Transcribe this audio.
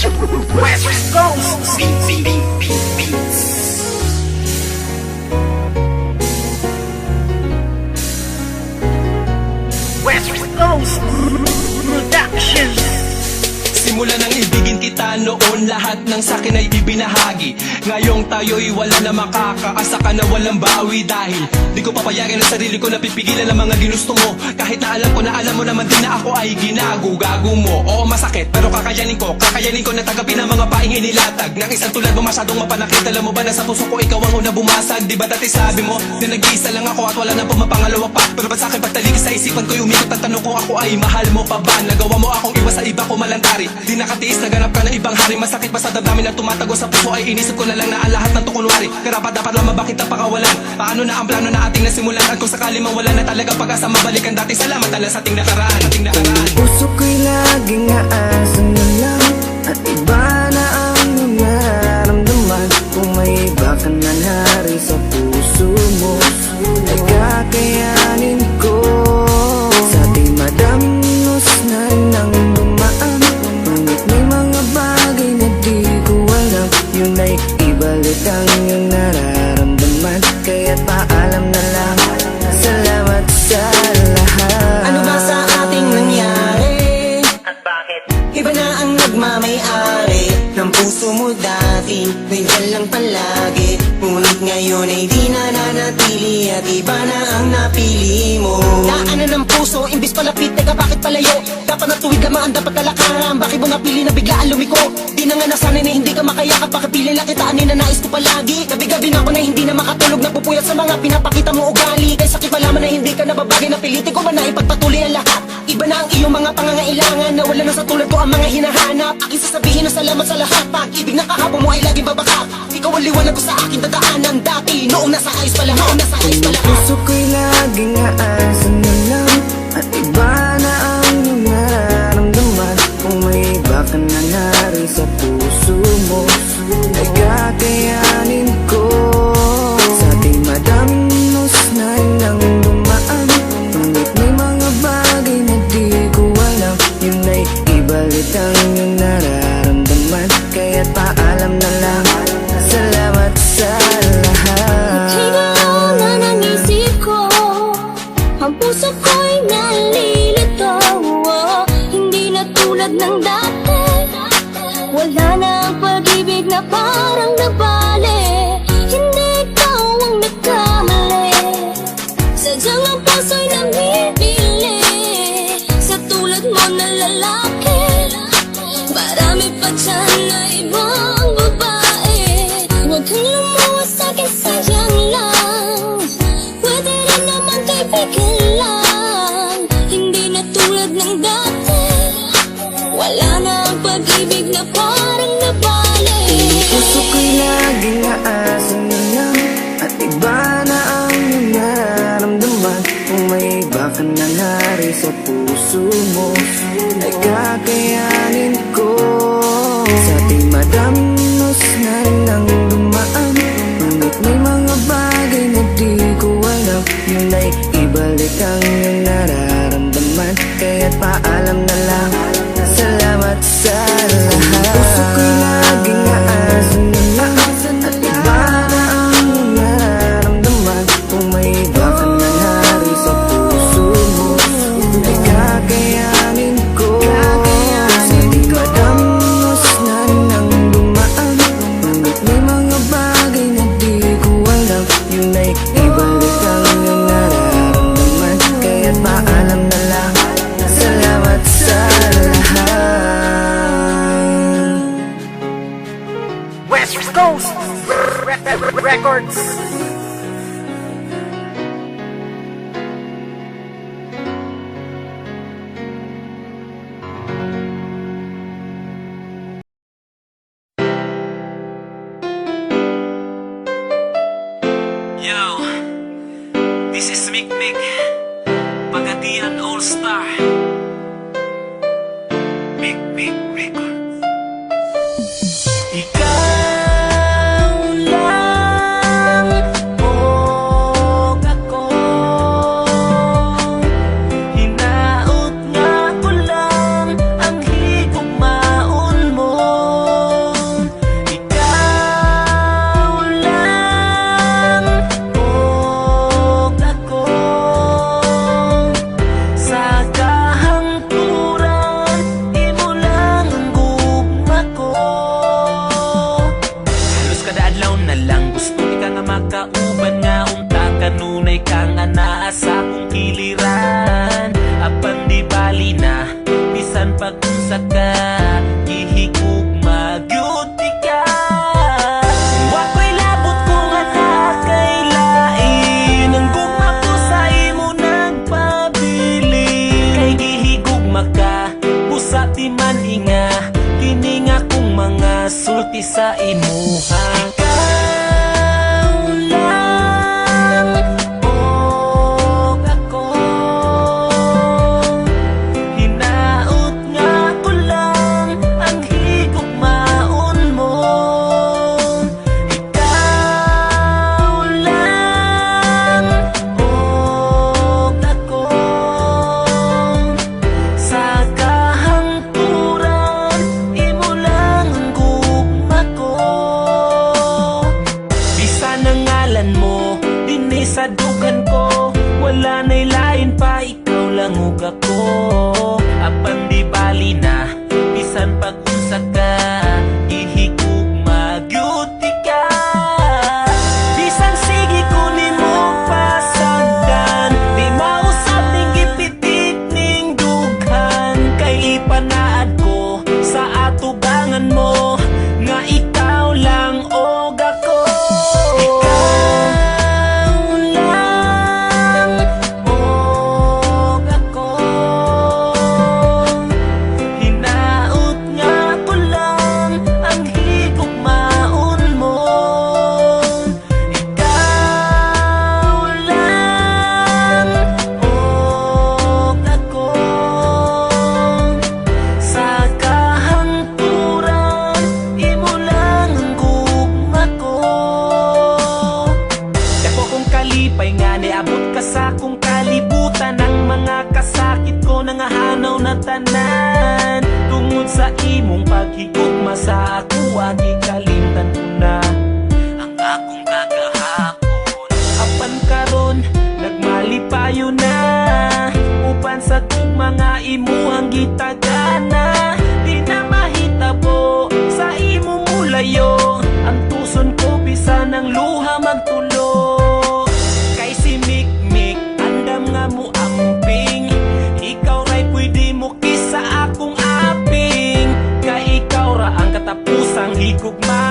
West Coast Beats. West Coast Productions. Simula nang ibigin kita noon, lahat ng sakin ay ibinahagi. Ngayong tayo'y wala na makakaasa ka na walang bawi. Dahil di ko papayagan ang sarili ko na pipigilan ang mga ginusto mo. Kahit na alam ko na alam mo naman din na ako ay ginago-gago mo. Oo masakit pero kakayanin ko na tagapin ang mga paing inilatag ng isang tulad mo masyadong mapanakit. Alam mo ba na sa puso ko ikaw ang una bumasag? Di ba dati sabi mo na nag-iisa lang ako at wala na pumapangalawa pa? Pero ba't sa'kin pagtaligid sa isipan ko umikot ang tanong ko, ako ay mahal mo pa ba? Nagawa mo akong iba sa iba ko malantari. Di nakatiis, naganap ka ng ibang hari. Masakit pa sa damdamin na tumatago sa puso ay inisip ko na lang na ang lahat ng tukunwari. Karapat dapat lang mabakit ang pakawalan. Paano na ang plano na ating nasimulan? At kung sakali mawala na talaga pag-asa, mabalikan dati. Salamat na lang sa ating nakaraan. Puso ko'y laging aasan na lang at iba na ang nararamdaman. Kung may iba ka na nari sa puso mo ay kakayanin ko. Sa ating madaming minus na rin ang dumaan, ngunit may mga bagay na di ko alam. Yun ay ibalik ang iyong nararamdaman. Kaya't paalam na lang, salamat sa lahat. Ano ba sa ating nangyari? At bakit? Iba na ang nagmamay-ari ng puso mo dati, nandiyan lang palagi. Ngunit ngayon ay di na nanatili at iba na ang napili mo. Daanan ng puso, imbis palapit, teka bakit palayo? Dapat natuwid lamaan, dapat talakaran. Bakit mo napili na biglaan lumiko? Di na nga nasanay na hindi ka makayakap. Bakit pili lang kita, ninanais ko palagi. Gabi-gabi na ako na hindi na makatulog, napupuyat sa mga pinapakita mo ugali. Kaya sakit malaman na hindi ka nababagay, napilitin ko man na ipagpatuloy ang lahat. Iba na ang iyong mga pangangailangan, na wala na sa tulad ko ang mga hinahanap. Aking sasabihin na salamat sa lahat. Pag-ibig na kahapon mo ay laging babakak. Ikaw ang liwanag ko sa aking dadaanan dati, noong nasa ayos pa lahat, nasa ayos pa lahat. Puso ko'y laging aasan na lang at iba na ang iyong nararamdaman. Kung may iba ka na nari sa puso mo ay kakayanin ko. Sa ating madaming minus na rin ang dumaan, ngunit may mga bagay na di ko alam. Yun ay ibalik ang iyong nararamdaman. Kaya't paalam na lang, salamat sa lahat. Ikaw na ng isip ko, ang puso ko'y nalilito. Hindi na tulad ng dati, wala na ang pag-ibig na parang nabali. Hindi ikaw ang nagkamali, sadyang ang puso'y namimili sa tulad mo na lalaki. Marami pa dyan na ibang babae, huwag kang lumuwas sa'kin, sayang lang. Pwede rin naman kaibigan lang, hindi na tulad ng dati. Wala na ang pag-ibig na parang nabali. Puso ko'y laging aasan na lang at iba na ang iyong nararamdaman. Kung may iba ka na nari sa puso mo ay kakayanin ko. Sa ating madaming minus na rin ang dumaan, ngunit may mga bagay na di ko alam. Yun ay ibalik ang iyong nararamdaman. Kaya't paalam na lang, salamat sa lahat. Puso ko'y laging aasan na lang at iba na ang iyong nararamdaman. Kung may iba ka na nari sa puso mo ay kakayanin ko. Sa ating madaming minus na rin ang dumaan, ngunit may mga bagay na di ko alam. Yun ay ibalik ang iyong nararamdaman. Kaya't paalam na lang, salamat sa lahat. West Coast Records. Yo, this is Mikmik, Pagadian All-Star. Mikmik Records. Ikaw lang o ako, hinaot nga ko lang ang higugmaon mo. sa imuha. Ikaw lang o ako. Hinaot nga ko lang ang higugmaon mo. Ikaw lang o ako. Sa kahangturan, imo lang ang gugma ko. Bisan ang ngalan mo, dinhi sa dugan ko. Wala na'y lain pa, ikaw lang ug ako. Apan di bali na, bisan pag-unsa ka, ihigugma gyud ka. Bisan sige ko nimo pasagdan, di mausap ning gipitik ning dughan. Kay ipanaad ko sa atubangan mo, nga ikaw lang og ako. Ikaw lang og ako. Hinaot nga ko lang ang higugmaon mo. Ikaw lang og ako. Sa kahangturan, imo lang ang gugma ko. Dako kong kalipay nga niabot ka sa akong kalibutan. Ang mga kasakit ko nangahanaw na tanan. Tungod sa imong paghigugma sa ako, gikalimtan ko na ang akong kagahapon. Apan karon nagmalipayo na, upan sa tugma nga imuhang gitagana. Di na mahitabo sa imo mulayo, ang tuson ko bisan ang luha magtulo. Kay si Mikmik andam nga mo amping, ikaw ra'y pwede mo kisa akong aping. Kay ikaw ra ang katapusang higugma